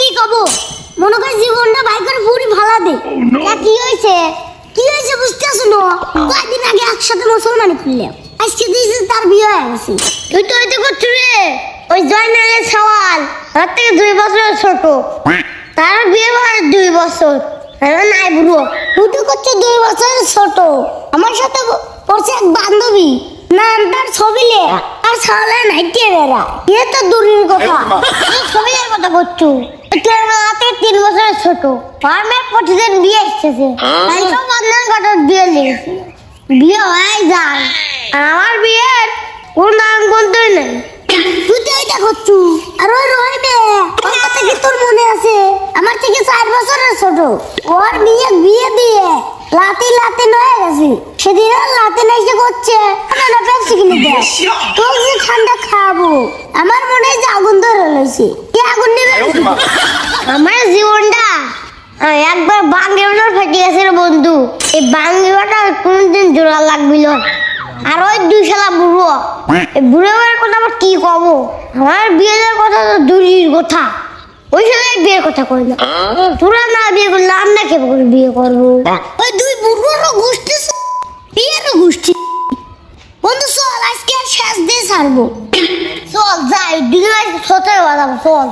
কি কব মনে করে জীবনটা ভাই করে পুরি ভালা দে কি হইছে বুঝতেছ না কয়েকদিন আগে একসাথে মুসলমানি খুললে আজকে দিয়েছে তার বিয়ে হয়ে গেছে তুই তো হইতে করছিস রে ওই জয়নালের সওয়াল তার থেকে 2 বছরের ছোট তার বিয়ে হয় 2 বছর নাই বুড়ো তুই তো করছিস 2 বছরের ছোট আমার সাথে পড়ছে এক বান্ধবী না তার ছবিলে আর সালে নাইতে বেরা এ তো দূরের কথা ছবিলের কথা করছো তোর মাতে 3 বছরের ছোট আমি প্রতিদিন বিয়ে এসেছে তাই তো বন্ধন কথা বিয়ে লেগেছে বিয়ে হয়ে যায় আমার বিয়ের কোন নাম বলতেই নেই তুই তো এটা করছু আর ওই রহিবে ওর কথা কি তোর মনে আছে আমার থেকে 4 বছরের ছোট ওর বিয়ে দিয়ে লাতি নয়ে গেছি সেদিন লাতি নাইসে করছে না পেপসি কিনে দে তোর যে ঠান্ডা খাবো আমার মনে হয় যে আগুন ধরে লইছে কি আগুন নেবে আমার জীবনটা একবার বাঙ্গিবাটার ফেটে গেছে রে বন্ধু এই বাঙ্গিবাটা কোনদিন জোড়া লাগবিল আর ওই 2 শালা বুড়ো এই বুড়োর কথা আবার কি কব আমার বিয়ের কথা তো দূরের কথা ওই সময় বিয়ের কথা কই না তোরা না বিয়ে করলে আমরা কে বিয়ে করবো ওই 2 বুড়োর গোষ্ঠী বিয়ের গোষ্ঠী বন্ধু চল আজকে শেষ দিয়ে ছাড়বো চল যাই দিন 17 বাজাবো চল